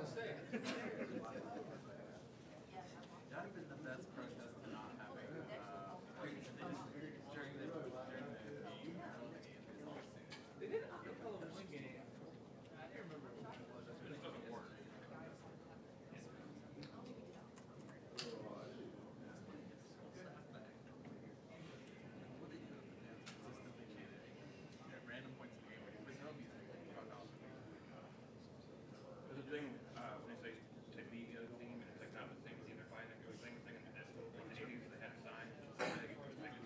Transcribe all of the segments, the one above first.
Not even the best protest to not having during the game. They did an acapella one game. I can't remember what it was. It just doesn't work. At random points in the game, with no music, There's a thing when they say to be a theme, and it's like not the same theme they're playing. Like it was the same thing in the disco. Like the 80s, they had a sign like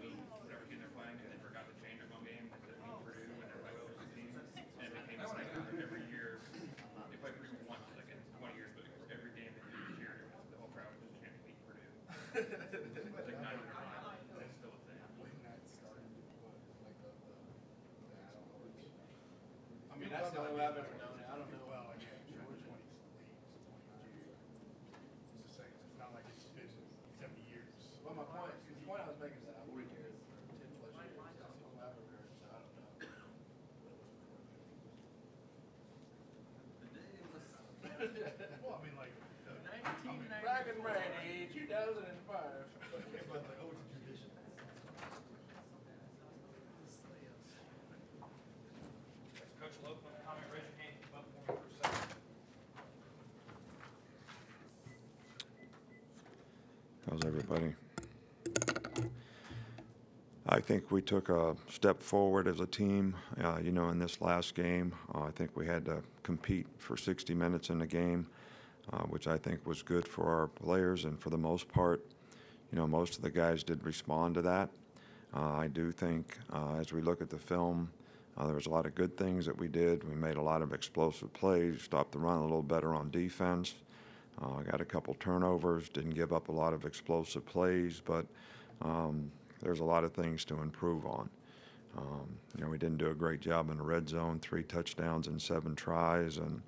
we whatever team they're playing, and they forgot to change it one game. It said we Purdue, and everybody else was the team, and it became a thing every year. They played Purdue once, like in 20 years, but every game they cheered, the whole crowd was just chanting beat Purdue. It's like 9 years on, it's still a thing. I mean, that's the only way I've ever known it. I don't know. Well, like, George when he's late, I'm just saying, it's not like it's been 70 years. Well, the point I was making is that I've worked here for 10 plus years. That's the only I've ever heard, so I don't know. Well, I mean, like, 1990. Black and Brandy, 2005. But like, oh, it's a tradition. Coach Lope, comment, raise your hand, keep up for me for a second. How's everybody? I think we took a step forward as a team. In this last game, I think we had to compete for 60 minutes in the game, which I think was good for our players. And for the most part, most of the guys did respond to that. I do think as we look at the film, there was a lot of good things that we did. We made a lot of explosive plays, stopped the run a little better on defense. Got a couple turnovers, didn't give up a lot of explosive plays, but there's a lot of things to improve on. We didn't do a great job in the red zone, 3 touchdowns and 7 tries, and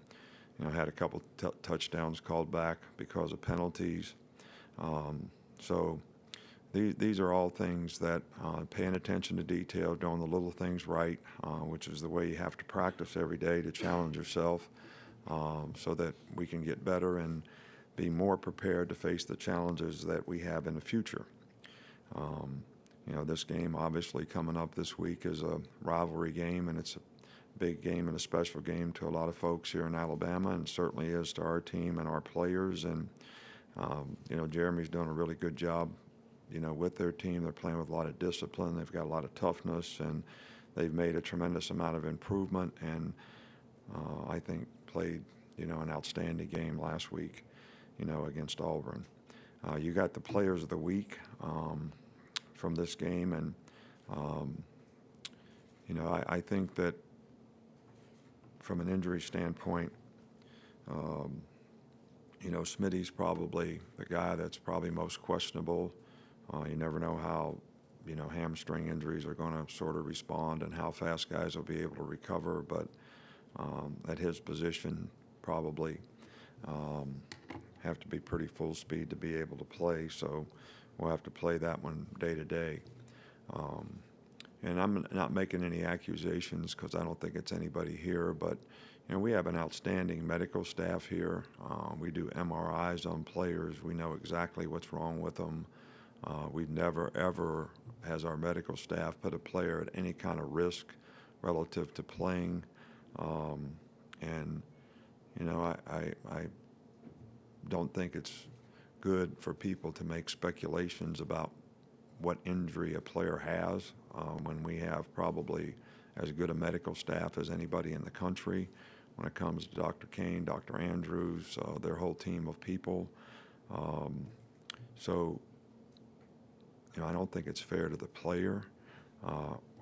had a couple touchdowns called back because of penalties. So these are all things that paying attention to detail, doing the little things right, which is the way you have to practice every day to challenge yourself so that we can get better and be more prepared to face the challenges that we have in the future. This game obviously coming up this week is a rivalry game, and it's a big game and a special game to a lot of folks here in Alabama, and certainly is to our team and our players. And Jeremy's doing a really good job with their team. They're playing with a lot of discipline. They've got a lot of toughness, and they've made a tremendous amount of improvement, and I think played an outstanding game last week against Auburn. You got the players of the week from this game, and I think that from an injury standpoint, Smitty's probably the guy that's probably most questionable. You never know how hamstring injuries are going to sort of respond and how fast guys will be able to recover, but at his position probably have to be pretty full speed to be able to play, so we'll have to play that one day to day. And I'm not making any accusations because I don't think it's anybody here, but we have an outstanding medical staff here. We do MRIs on players. We know exactly what's wrong with them. We've never, ever, has our medical staff put a player at any kind of risk relative to playing. I don't think it's good for people to make speculations about what injury a player has when we have probably as good a medical staff as anybody in the country when it comes to Dr. Kane, Dr. Andrews, their whole team of people. I don't think it's fair to the player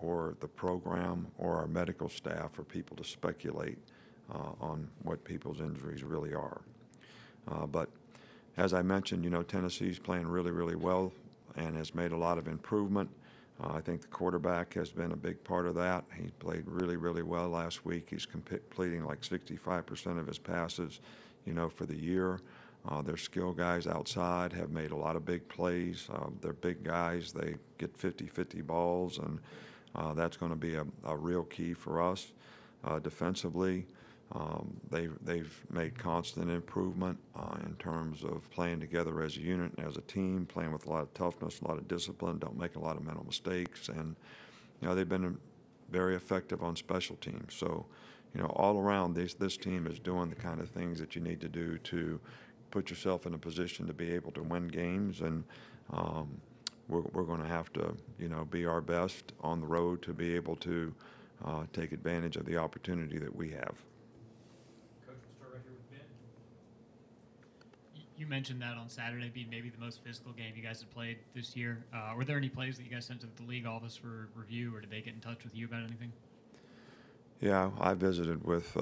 or the program or our medical staff for people to speculate on what people's injuries really are. But as I mentioned, Tennessee's playing really, really well and has made a lot of improvement. I think the quarterback has been a big part of that. He played really, really well last week. He's completing like 65% of his passes, for the year. Their skill guys outside have made a lot of big plays. They're big guys. They get 50-50 balls, and that's going to be a real key for us defensively. They've made constant improvement in terms of playing together as a unit and as a team, playing with a lot of toughness, a lot of discipline, don't make a lot of mental mistakes, and they've been very effective on special teams. So, all around this team is doing the kind of things that you need to do to put yourself in a position to be able to win games, and we're going to have to, be our best on the road to be able to take advantage of the opportunity that we have. Coach, we'll start right here with Ben. You mentioned that on Saturday being maybe the most physical game you guys had played this year. Were there any plays that you guys sent to the league office for review, or did they get in touch with you about anything? Yeah, I visited with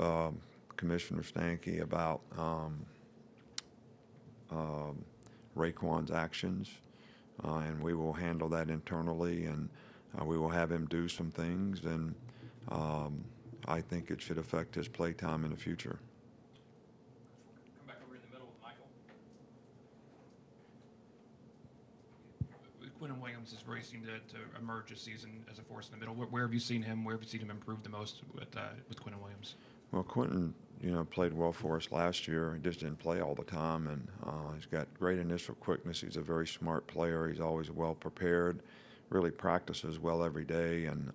Commissioner Stanky about Raekwon's actions, and we will handle that internally, and we will have him do some things, and I think it should affect his play time in the future. Come back over in the middle with Michael. Quentin Williams is racing to emerge this season as a force in the middle. Where have you seen him? Where have you seen him improve the most with Quentin Williams? Well, Quentin, played well for us last year. He just didn't play all the time, and he's got great initial quickness. He's a very smart player. He's always well prepared, really practices well every day, and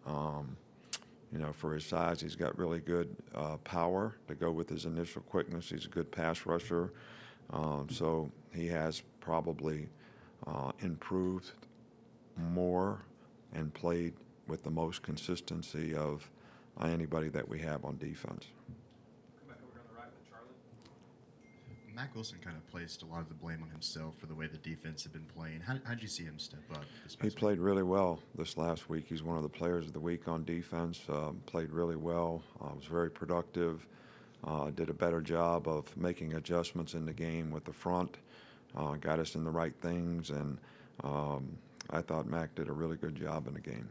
for his size, he's got really good power to go with his initial quickness. He's a good pass rusher, so he has probably improved more and played with the most consistency of anybody that we have on defense. Come back over on the right with Charlie. Mack Wilson kind of placed a lot of the blame on himself for the way the defense had been playing. How did you see him step up this past He week? played really well this last week. He's one of the players of the week on defense. Played really well. Was very productive. Did a better job of making adjustments in the game with the front. Got us in the right things, and I thought Mack did a really good job in the game.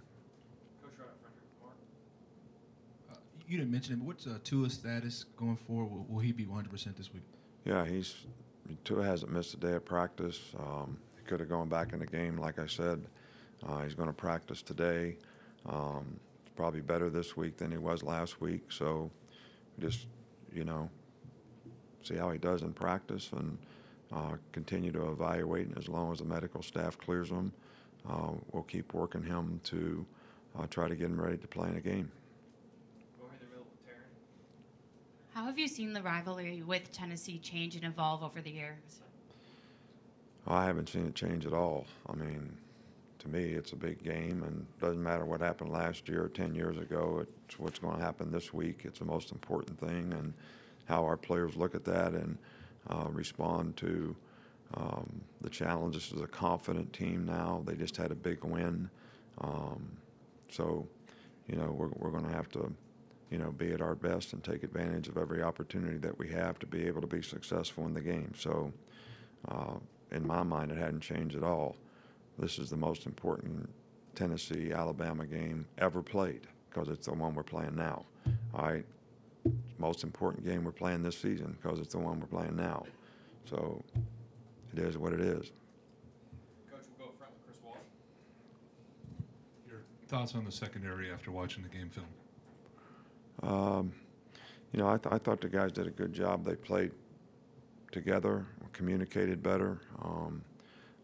Coach, right up front here with Mark. You didn't mention it, but what's Tua's status going forward? Will he be 100% this week? Yeah, Tua hasn't missed a day of practice. He could have gone back in the game, like I said. He's going to practice today. He's probably better this week than he was last week. So just, see how he does in practice and continue to evaluate. And as long as the medical staff clears him, we'll keep working him to try to get him ready to play in a game. Over in the middle with Taryn. How have you seen the rivalry with Tennessee change and evolve over the years? I haven't seen it change at all. I mean, to me, it's a big game, and it doesn't matter what happened last year or 10 years ago. It's what's going to happen this week. It's the most important thing, and how our players look at that and respond to the challenge. This is a confident team now. They just had a big win. So, we're going to have to, be at our best and take advantage of every opportunity that we have to be able to be successful in the game. So, in my mind, it hadn't changed at all. This is the most important Tennessee-Alabama game ever played because it's the one we're playing now. All right? Most important game we're playing this season because it's the one we're playing now. So it is what it is. Coach, we'll go up front with Chris Walsh. Your thoughts on the secondary after watching the game film? I thought the guys did a good job. They played together, communicated better.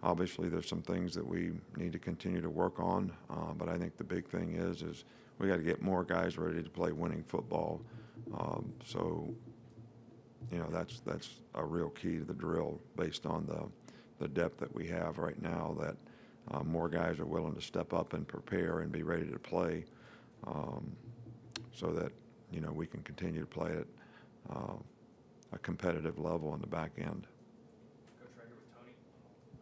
Obviously, there's some things that we need to continue to work on, but I think the big thing is we got to get more guys ready to play winning football. So, that's a real key to the drill based on the depth that we have right now, that more guys are willing to step up and prepare and be ready to play so that, we can continue to play at a competitive level on the back end. Coach, right here with Tony.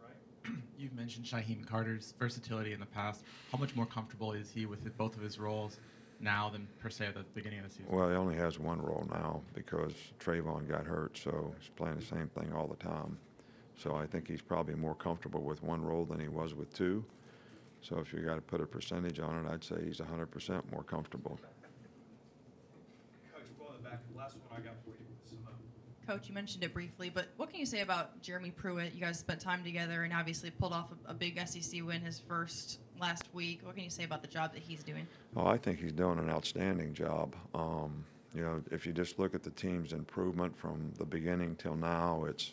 Right. You've mentioned Shaheem Carter's versatility in the past. How much more comfortable is he with both of his roles now than, per se, at the beginning of the season? Well, he only has one role now because Trayvon got hurt, so he's playing the same thing all the time. So I think he's probably more comfortable with one role than he was with two. So if you got to put a percentage on it, I'd say he's 100% more comfortable. Coach, we'll go in the back. The last one I got for you with Saban. Coach, you mentioned it briefly, but what can you say about Jeremy Pruitt? You guys spent time together and obviously pulled off a big SEC win, his first last week. What can you say about the job that he's doing? Oh, I think he's doing an outstanding job. you know, if you just look at the team's improvement from the beginning till now, it's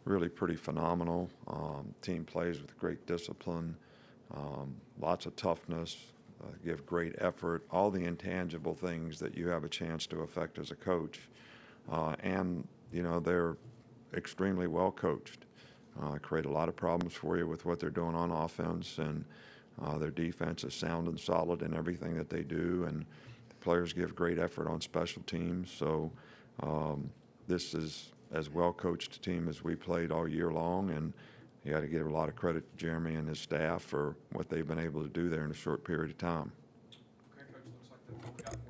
really pretty phenomenal. Team plays with great discipline, lots of toughness, give great effort, all the intangible things that you have a chance to affect as a coach. And, you know, they're extremely well coached. Create a lot of problems for you with what they're doing on offense, and their defense is sound and solid in everything that they do, and the players give great effort on special teams. So this is as well coached a team as we played all year long, and you got to give a lot of credit to Jeremy and his staff for what they've been able to do there in a short period of time. Okay, Coach, looks like the